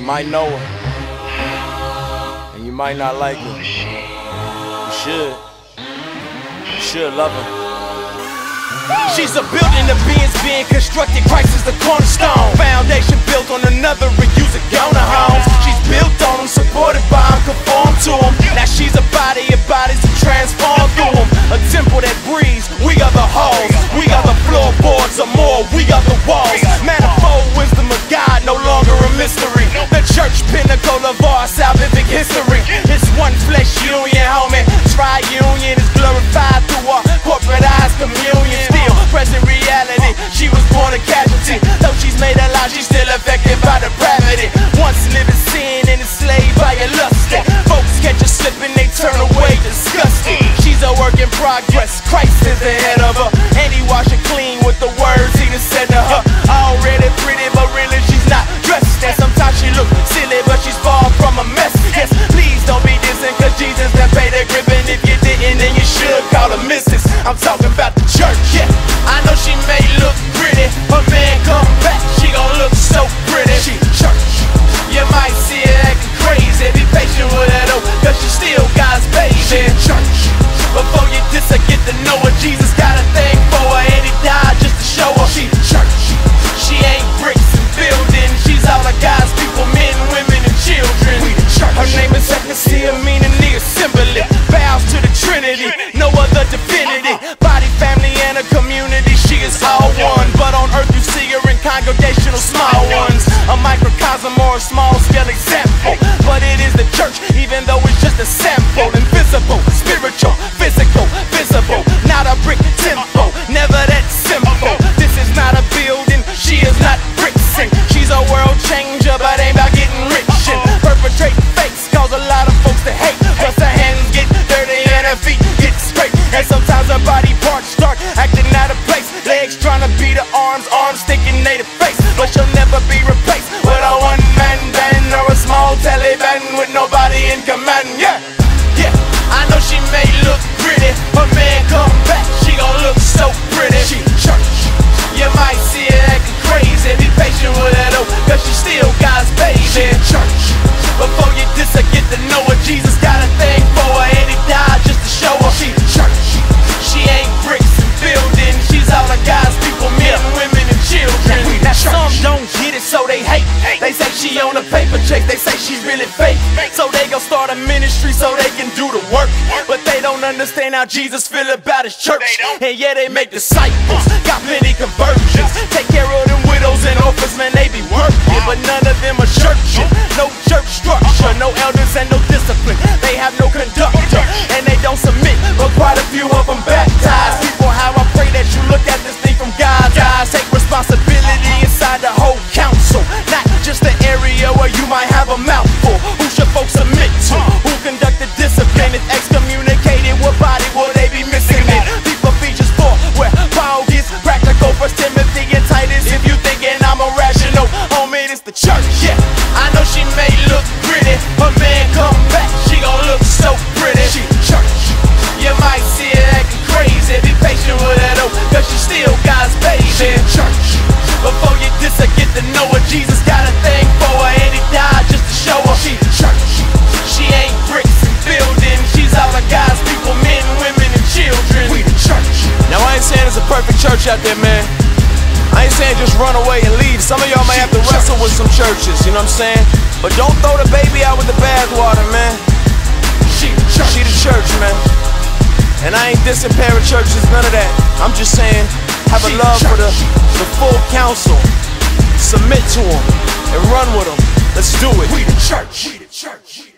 might know her, and you might not like her. You should. You should love her. She's a building of being constructed. Christ is the cornerstone. Foundation built on another and use it on her homes. She's built on them, supported by them, conformed to them. Now she's a body of bodies that transform through them. A temple that breathes, we are the halls. We are the floorboards or more, we are the walls. Manifold wisdom of God, no longer a mystery. The church pinnacle of our salvific history. It's one flesh union, homie. Tri-union is glorified through our corporatized communion. Still present reality, she was born a casualty. Though she's made alive, she's still affected by depravity. Once living sin and enslaved by your lust. Folks catch her slipping, they turn away disgusted. She's a work in progress, Christ is the head of her. And he wash her clean with the words he done said to her. Already pretty, but really she's not dressed. And sometimes she looks silly, but she's far from a mess. Yes, please don't be dissing, cause Jesus done paid the grip. And if you didn't, then you should call her missus. I'm talking about the church, yeah. I know she may look pretty, but man come back, she gon' look so pretty. She church, you might see her acting crazy. Be patient with her though, cause she still God's baby. She church, before you diss her, get to know her. Jesus got a thing for her, and he died just to show her. She church, she ain't bricks and buildings. She's all of God's people, men, women, and children. Her name is ecclesia, meaning the assembly. Vows to the Trinity, no other divinity. Body, family, and a community, she is all one. But on earth you see her in congregational small ones. A microcosm or a small-scale example. But it is the church, even though it's just a sample. Invisible, spiritual, physical, visible. Not a brick temple, never that simple. This is not a building, she is not bricks. She's a world changer, but ain't about getting rich. And perpetrating fakes cause a lot of folks to hate. Plus her hands get dirty and her feet get straight. And sometimes her body parts start acting out of place. Legs trying to beat her arms sticking native face. But she'll never be replaced with a one-man band or a small Taliban with nobody in command. Yeah, yeah, I know she may look pretty, but man come back, she gon' look so pretty. She church, you might see her acting crazy. Be patient with her though, cause she still God's baby. She church, before you diss her, get to know her. Jesus got a thing for her, and he died just to show her. She church, she ain't bricks and buildings. She's all of God's people, men, women, and children. Now some don't get it, so they hate. They say she on a paper chase, they say she's really fake. So they gon' start a ministry so they can do the work. But they don't understand how Jesus feel about his church. And yeah, they make disciples, got many conversions. Take care of them widows and orphans, man, they be working. But none of them are churching. No church structure, no elders and no discipline. They have no conductor, and they don't submit. But quite a few of them baptized. People, how I pray that you look at this thing from God's eyes. Take responsibility inside the whole council, not just the area where you might have a mouthful. Who should folks submit to? Who conduct the discipline? If excommunicated, what body will they be missing it? People features 4, where Paul gets practical. 1 Timothy and Titus. If you thinking I'm irrational, homie, it's the church. Yeah, I know she may look pretty, but man come back, she gon' look so pretty. She church, you might see her acting crazy. Be patient with her though, cause she still God's baby. She church, before you diss her, get to know her. Jesus got a thing for her, and he died just to show her. She church, she ain't bricks and buildings. She's all of God's people, men, women, and children. We the church. Now I ain't saying it's a perfect church out there, man. I ain't saying just run away and leave. Some of y'all may have to wrestle with some churches, you know what I'm saying? But don't throw the baby out with the bathwater, man. She the church, man. And I ain't dissing parachurches, none of that. I'm just saying, have a love for the full council. Submit to them and run with them. Let's do it. We the church. We the church.